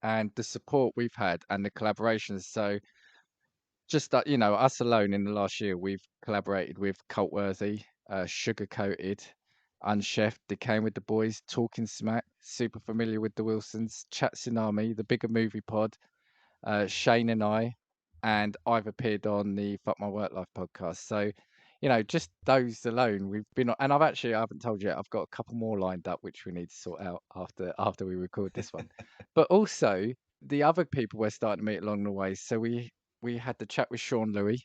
and the support we've had and the collaborations. So just that, us alone in the last year, we've collaborated with Cultworthy, Sugar Coated, Unchefed, Decaying with the Boys, Talking Smack, Super Familiar with the Wilsons, Chat Tsunami, The Bigger Movie Pod, Shane and I, and I've appeared on the Fuck My Work Life podcast. So, just those alone, we've been on, and I haven't told you yet, I've got a couple more lined up which we need to sort out after we record this one. But also the other people we're starting to meet along the way. So we had the chat with Sean Louis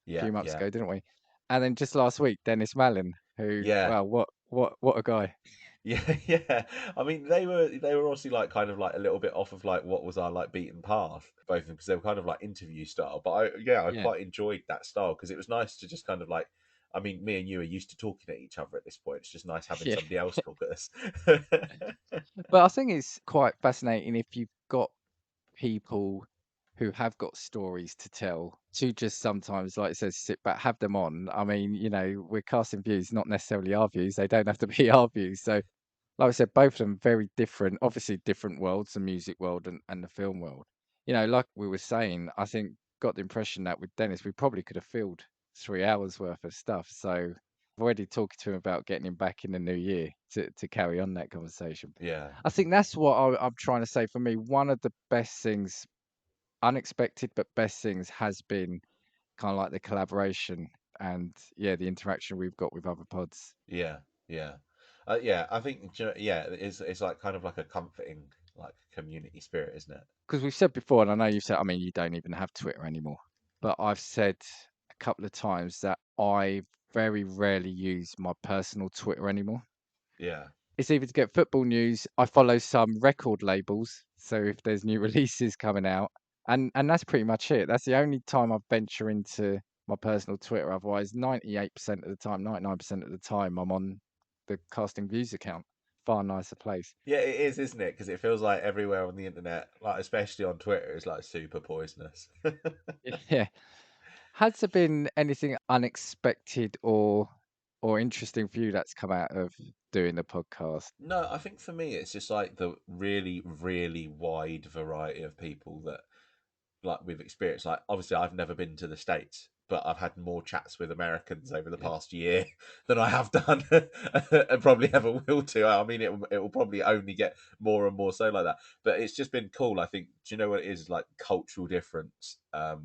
a yeah, few months yeah, ago, didn't we? And then just last week, Dennis Mallon, who, yeah. well, what a guy. Yeah, yeah. I mean, they were obviously like kind of like a little bit off of like what was our like beaten path, both of them, because they were kind of like interview style. But I Yeah, quite enjoyed that style because it was nice to just kind of like, I mean, me and you are used to talking at each other at this point. It's just nice having yeah. somebody else talk at us. But I think it's quite fascinating if you've got people who have got stories to tell to just sometimes, like I said, sit back, have them on. I mean, we're casting views, not necessarily our views. They don't have to be our views. So, like I said, both of them very different, obviously different worlds, the music world and the film world. Like we were saying, I think got the impression that with Dennis, we probably could have filled 3 hours worth of stuff. So I've already talked to him about getting him back in the new year to carry on that conversation. Yeah, I think that's what I'm trying to say. For me, one of the best things, unexpected but best things, has been kind of like the collaboration and yeah, the interaction we've got with other pods. yeah, yeah, yeah. I think yeah, it's like kind of like a comforting like community spirit, isn't it? Because we've said before, and I know you've said, I mean, you don't even have Twitter anymore, but I've said a couple of times that I very rarely use my personal Twitter anymore. Yeah, It's either to get football news. I follow some record labels, so if there's new releases coming out, and that's pretty much it. That's the only time I venture into my personal Twitter. Otherwise, 98% of the time, 99% of the time, I'm on the Casting Views account. Far nicer place. yeah, it is, isn't it? Because it feels like everywhere on the internet, like especially on Twitter, is like super poisonous. Yeah. Has there been anything unexpected or interesting for you that's come out of doing the podcast? No, I think for me, it's just like the really, really wide variety of people that like we've experienced. Like, obviously, I've never been to the States, but I've had more chats with Americans over the past year than I have done, and probably ever will do. I mean, it will probably only get more and more so like that. But it's just been cool. I think. Do you know what it is like cultural difference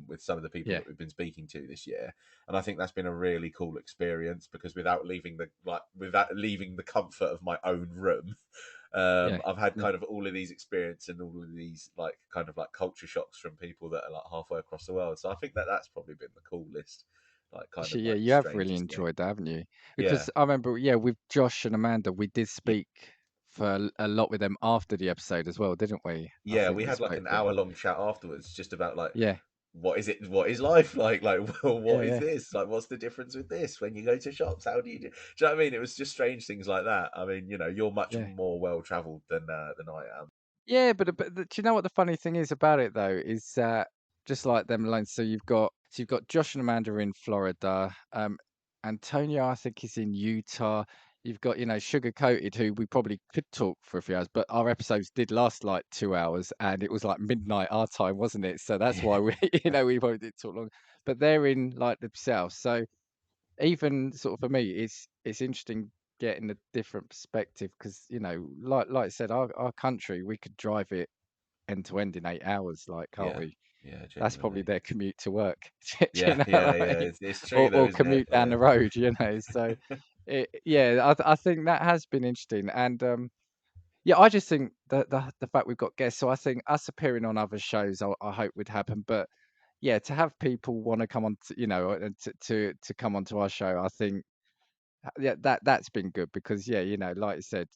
with some of the people Yeah. that we've been speaking to this year, and I think that's been a really cool experience because without leaving the comfort of my own room. Yeah. I've had Yeah. kind of all of these experience and all of these like kind of like culture shocks from people that are like halfway across the world. So I think that that's probably been the coolest, like kind of Actually, yeah, like you have really strangest thing. enjoyed that, haven't you? Yeah, Because I remember, yeah, with Josh and Amanda, we did yeah, speak for a lot with them after the episode as well, didn't we? I yeah. think We we had like spoke an for, hour long chat afterwards, just about like yeah, what is it, what is life like, well, yeah, what is yeah, this, like, what's the difference with this when you go to shops? How do you do? Do you know what I mean? It was just strange things like that. I mean, you're much yeah. more well traveled than I am. Yeah, but do you know what the funny thing is about it though? Is that just like them alone. So you've got Josh and Amanda in Florida. Antonio, I think, is in Utah. You've got Sugar Coated, who we probably could talk for a few hours, but our episodes did last like 2 hours, and it was like midnight our time, wasn't it? So that's why we we probably did talk long. But they're in like the south, so even sort of for me, it's interesting getting a different perspective because like I said, our country, we could drive it end to end in 8 hours, like, can't Yeah, we? yeah, That's probably genuinely. their commute to work. Do you Yeah, know yeah, what I yeah. mean? It's true though, Or isn't it? commute down Yeah. the road, So yeah, I think that has been interesting, and yeah, I just think that the fact we've got guests, so I think us appearing on other shows, I hope would happen, but yeah, to have people want to come on, to come onto our show, I think yeah, that's been good because yeah, like you said,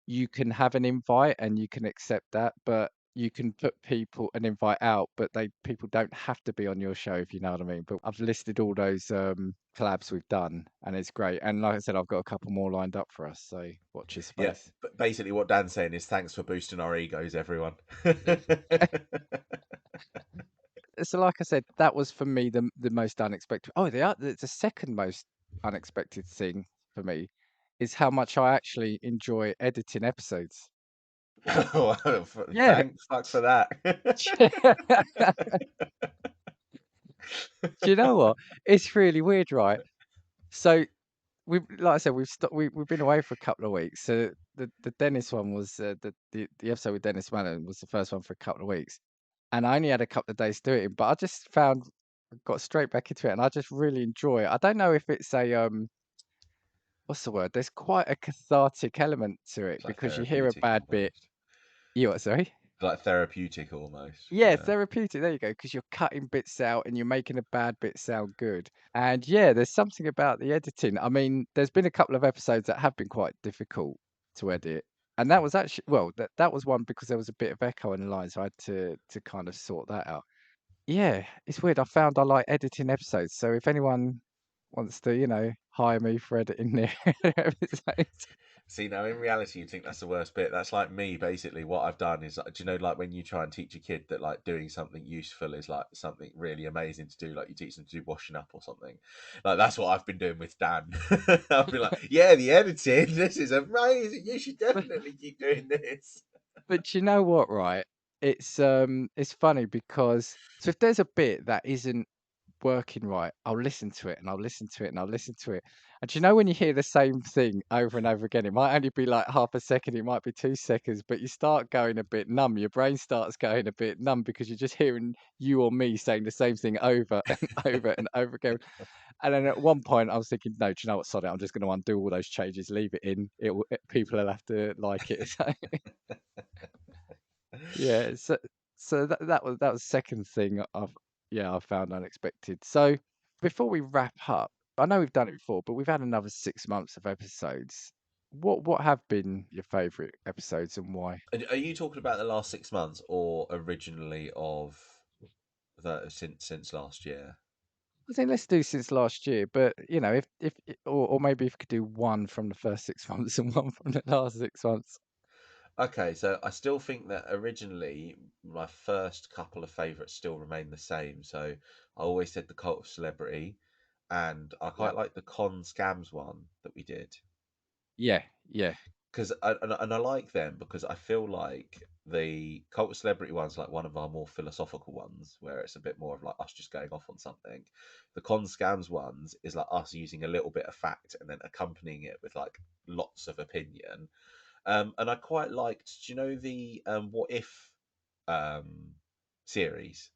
you can have an invite and you can accept that, but you can put people an invite out, but people don't have to be on your show, if you know what I mean. But I've listed all those collabs we've done, and it's great. And like I said, I've got a couple more lined up for us, so watch your Yeah, space. but basically what Dan's saying is thanks for boosting our egos, everyone. So like I said, that was for me the most unexpected. Oh, the second most unexpected thing for me is how much I actually enjoy editing episodes. Yeah. Thank fuck for that. Do you know what? It's really weird, right? So like I said, we've been away for a couple of weeks. So the Dennis one was the episode with Dennis Mallon was the first one for a couple of weeks, and I only had a couple of days to do it in, but I just got straight back into it, and I just really enjoy it. I don't know if it's a what's the word? There's quite a cathartic element to it It's like because you hear a therapeutic bad bit. almost. You what? Sorry. Like therapeutic almost. Yeah, Yeah. therapeutic. There you go. Because you're cutting bits out and you're making a bad bit sound good. And yeah, there's something about the editing. I mean, there's been a couple of episodes that have been quite difficult to edit. And that was actually, well, that was one because there was a bit of echo in the line, so I had to kind of sort that out. Yeah, it's weird. I found I like editing episodes. So if anyone wants to, hire me for editing their episodes. See, now in reality, you'd think that's the worst bit. That's like me, basically. What I've done is, like, do you know, like when you try and teach a kid that like doing something useful is like something really amazing to do, like you teach them to do washing up or something. Like that's what I've been doing with Dan. I've been like, yeah, the editing, this is amazing. You should definitely keep doing this. But you know what, right? It's funny because so if there's a bit that isn't working right, I'll listen to it and I'll listen to it and I'll listen to it. And do you know when you hear the same thing over and over again, it might only be like half a second, it might be 2 seconds, but you start going a bit numb. Your brain starts going a bit numb because you're just hearing you or me saying the same thing over and over and over again. And then at one point I was thinking, no, do you know what, sod it, I'm just going to undo all those changes, leave it in. People will have to like it. Yeah, so that was the second thing I found unexpected. So before we wrap up, I know we've done it before, but we've had another 6 months of episodes. What have been your favourite episodes and why? Are you talking about the last 6 months or originally of the since last year? I think let's do since last year, but or maybe if we could do one from the first 6 months and one from the last 6 months. Okay, so I still think that originally my first couple of favourites still remain the same. So I always said the Cult of Celebrity, and I Yeah. quite like the Con Scams one that we did. Yeah, yeah. because and I like them because I feel like the cult of celebrity ones, like one of our more philosophical ones, where it's a bit more of like us just going off on something. The con scams ones is like us using a little bit of fact and then accompanying it with like lots of opinion. And I quite liked, do you know the what if um series?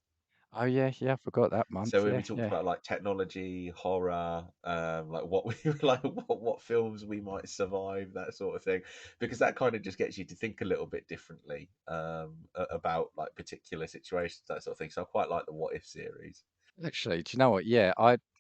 Oh yeah, yeah, I forgot that month. So when we Yeah, talked yeah. about like technology, horror, like what we like, what films we might survive, that sort of thing, because that kind of just gets you to think a little bit differently about like particular situations, that sort of thing. So I quite like the What If series. Actually, do you know what? Yeah,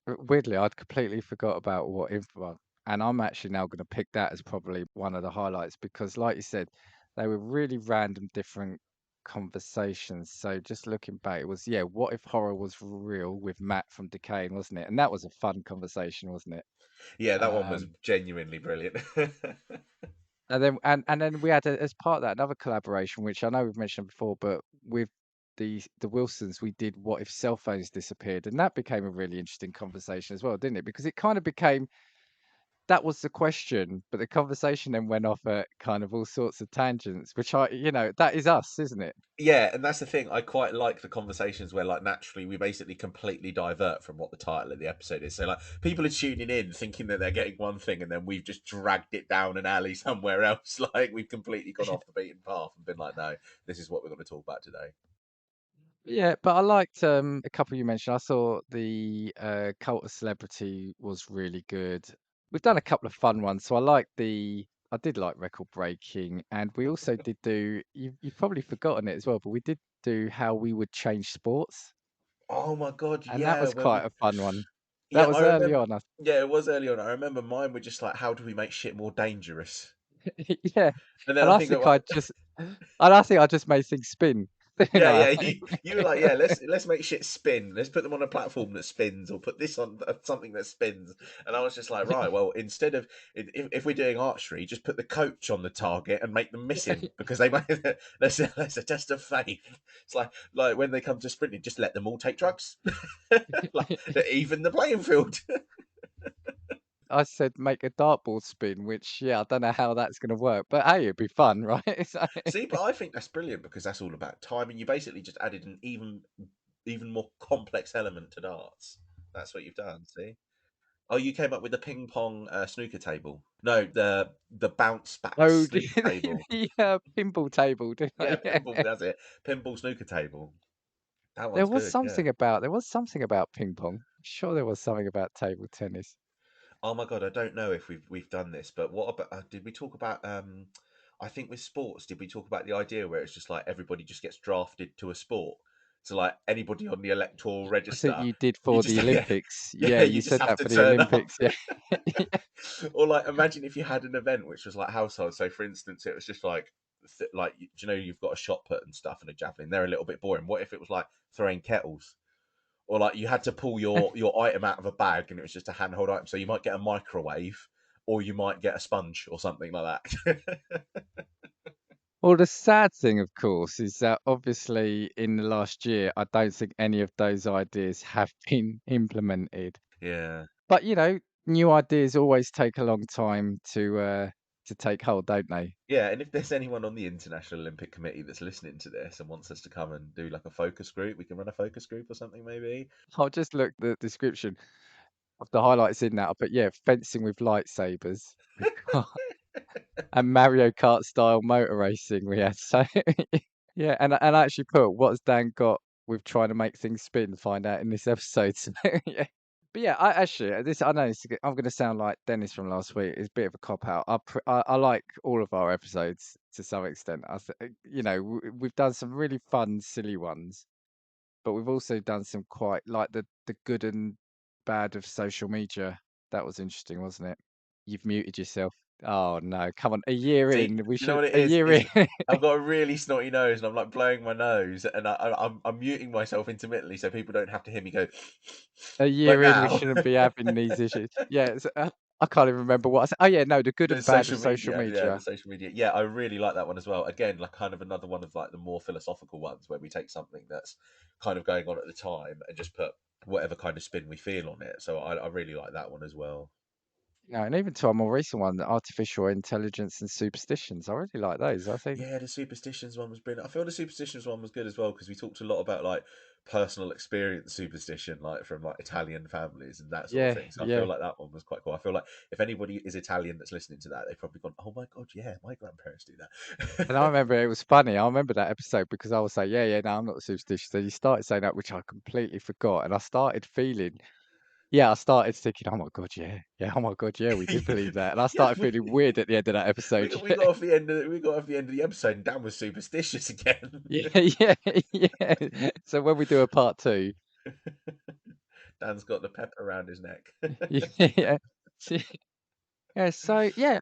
weirdly I'd completely forgot about what if one, and I'm actually now going to pick that as probably one of the highlights because, like you said, they were really random, different conversations. So just looking back, it was yeah, what if horror was real with Matt from Decaying, wasn't it? And that was a fun conversation, wasn't it? Yeah, that one was Um, genuinely brilliant. and then we had as part of that another collaboration, which I know we've mentioned before, but with the Wilsons, we did what if cell phones disappeared, and that became a really interesting conversation as well, didn't it? Because it kind of became that was the question, but the conversation then went off at kind of all sorts of tangents, which that is us, isn't it? Yeah, and that's the thing. I quite like the conversations where, like, naturally we basically completely divert from what the title of the episode is. So, like, people are tuning in thinking that they're getting one thing, and then we've just dragged it down an alley somewhere else. Like, we've completely gone off the beaten path and been like, no, this is what we're going to talk about today. Yeah, but I liked a couple you mentioned. I saw the Cult of Celebrity was really good. We've done a couple of fun ones, so I did like record breaking, and we also did do you've probably forgotten it as well, but we did do how we would change sports, Oh my god, and that yeah. was When quite we, a fun one. yeah, That I was early remember. on, Yeah, it was early on. I remember mine were just like, how do we make shit more dangerous? yeah, And then and I I think think that, I just and I think I just made things spin, didn't yeah, I? yeah. You were like, yeah, let's make shit spin. Let's put them on a platform that spins, or put this on something that spins. And I was just like, right, well, instead of if we're doing archery, just put the coach on the target and make them miss him because they might. That's a test of faith. It's like when they come to sprinting, just let them all take drugs, like even the playing field. I said make a dartboard spin, which yeah, I don't know how that's going to work, but hey, it'd be fun, right? So, See, but I think that's brilliant because that's all about timing. You basically just added an even more complex element to darts. That's what you've done. See. Oh, you came up with the ping pong snooker table. No, the bounce back oh, snooker table. the pinball table, didn't Yeah, I? Yeah. pinball. That's it. Pinball snooker table. That There one's was good. Yeah. something about ping pong. I'm sure there was something about table tennis. Oh my god, I don't know if we've done this, but what about did we talk about? I think with sports, did we talk about the idea where it's just like everybody just gets drafted to a sport? So like anybody on the electoral I think register, you did you for just the yeah, Olympics. yeah, Yeah, you you just said have that to for the turn up. Olympics. Yeah. Or like imagine if you had an event which was like household. So for instance, it was just like like do you know you've got a shot put and stuff and a javelin. They're a little bit boring. What if it was like throwing kettles? Or like you had to pull your item out of a bag and it was just a handhold item. So you might get a microwave, or you might get a sponge or something like that. Well, the sad thing, of course, is that obviously in the last year, I don't think any of those ideas have been implemented. Yeah. But new ideas always take a long time to take hold, don't they? Yeah, and if there's anyone on the International Olympic Committee that's listening to this and wants us to come and do like a focus group, we can run a focus group or something maybe. I'll just look the description of the highlights in that. I'll put fencing with lightsabers. We've got and Mario Kart style motor racing we had. So yeah, and I actually put what has Dan got with trying to make things spin, find out in this episode. So, yeah. But yeah, I actually I know I'm going to sound like Dennis from last week. It's a bit of a cop out. I like all of our episodes to some extent. We've done some really fun, silly ones, but we've also done some quite like the good and bad of social media. That was interesting, wasn't it? You've muted yourself. Oh no, come on. A year See, in, we you know should what it a is? year It's in. I've got a really snotty nose and I'm like blowing my nose and I'm muting myself intermittently so people don't have to hear me go A like year in, we now. shouldn't be having these issues. Yeah, I can't even remember what I said. Oh yeah, no, the good The and bad of social social media, yeah, the media. social media. Yeah, I really like that one as well. Again, like kind of another one of like the more philosophical ones where we take something that's kind of going on at the time and just put whatever kind of spin we feel on it. So I really like that one as well. No, and even to our more recent one, the artificial intelligence and superstitions. I really like those. I think, Yeah, the superstitions one was brilliant. I feel the superstitions one was good as well because we talked a lot about like personal experience superstition, like from like Italian families and that sort of yeah, thing. So I feel yeah. like that one was quite cool. I feel like if anybody is Italian that's listening to that, they've probably gone, "Oh my god, yeah, my grandparents do And I that." remember it was funny. I remember that episode because I was say, yeah, yeah, no, I'm not superstitious. And you started saying that, which I completely forgot. And I started feeling, yeah, I started thinking, oh my God, yeah, yeah, oh my God, yeah, we did believe that. And I Yeah, started feeling weird at the end of that episode. we got off the end of we got off the end of the episode, and Dan was superstitious again. Yeah, yeah, yeah. So when we do a part two, Dan's got the pepper around his neck. yeah, yeah. So yeah,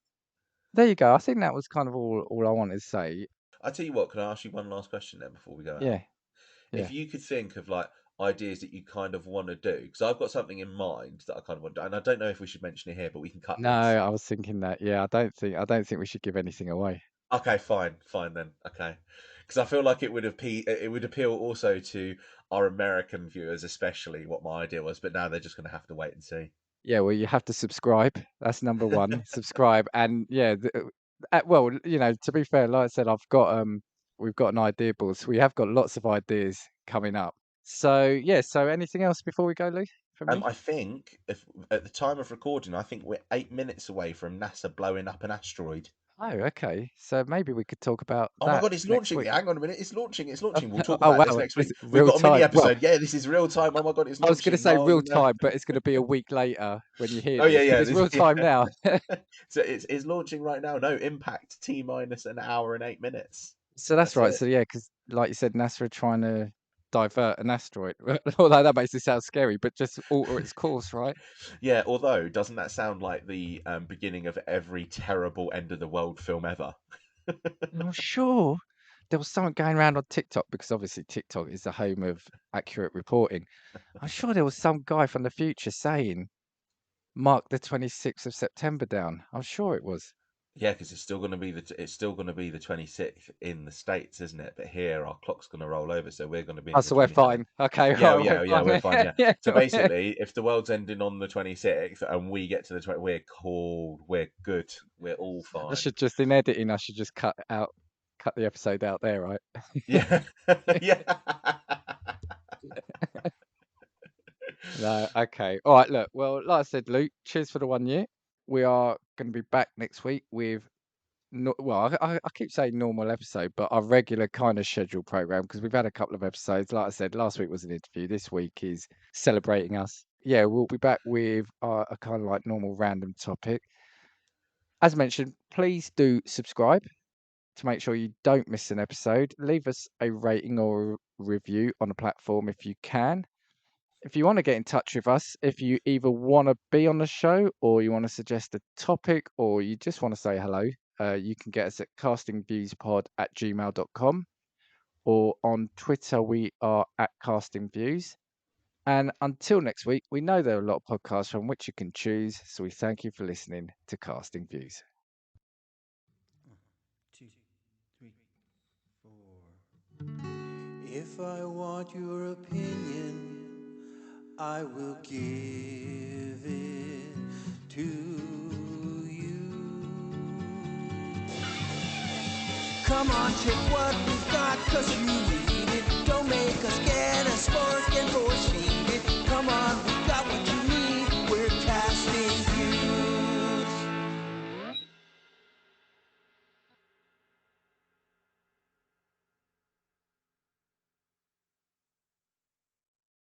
there you go. I think that was kind of all I wanted to say. I tell you what, can I ask you one last question then before we go out? Yeah, If yeah. you could think of like ideas that you kind of want to do, because I've got something in mind that I kind of want to do, and I don't know if we should mention it here, but we can cut No, this. I was thinking that. Yeah, I don't think we should give anything away. Okay, fine then. Okay, because I feel like it would appeal also to our American viewers, especially what my idea was. But now they're just going to have to wait and see. Yeah, well, you have to subscribe. That's number one. Subscribe, and yeah, well, to be fair, like I said, we've got an idea board, so we have got lots of ideas coming up. So yeah, so anything else before we go, Lou, from you? I think if at the time of recording, I think we're 8 minutes away from NASA blowing up an asteroid. Oh, okay. So maybe we could talk about Oh my that god, it's next launching! week. Hang on a minute, it's launching! It's Oh, launching. We'll talk oh about this wow, next week. it's We've real got a mini time. Well, episode. Yeah, this is real time. Oh my god, it's I was going to launching! say Oh real no! time, but it's going to be a week later when you hear Oh yeah, this because yeah. it's real time Yeah. now. So it's launching right now. No impact. T minus an hour and 8 minutes. So that's That's right. it. So yeah, because like you said, NASA are trying to divert an asteroid. Although that makes it sound scary, but just alter its course, right? Yeah. Although, doesn't that sound like the beginning of every terrible end of the world film ever? I'm sure there was something going around on TikTok because obviously TikTok is the home of accurate reporting. I'm sure there was some guy from the future saying, "Mark the 26th of September down." I'm sure it was. Yeah, because it's still going to be the 26th in the States, isn't it? But here our clock's going to roll over, so we're going to be Oh, in the so we're 27th. fine. Okay, Yeah, right, we're yeah, we're fine. fine. Yeah. Yeah, So basically, if the world's ending on the 26th and we get to the 20, we're cool, we're good, we're all I fine. should just in editing. I should just cut the episode out there, right? Yeah, yeah. No, okay. All right, look. Well, like I said, Luke, cheers for the 1 year. We are going to be back next week with, no, well, I keep saying normal episode, but our regular kind of scheduled program because we've had a couple of episodes. Like I said, last week was an interview. This week is celebrating us. Yeah, we'll be back with a kind of like normal random topic. As mentioned, please do subscribe to make sure you don't miss an episode. Leave us a rating or a review on the platform if you can. If you want to get in touch with us, if you either want to be on the show or you want to suggest a topic or you just want to say hello, you can get us at castingviewspod@gmail.com or on Twitter, we are at castingviews. And until next week, we know there are a lot of podcasts from which you can choose. So we thank you for listening to Casting Views. 2, 3, 4. If I want your opinion, I will give it to you. Come on, take what we've got, 'cause you need it. Don't make us get a spark and for sheep.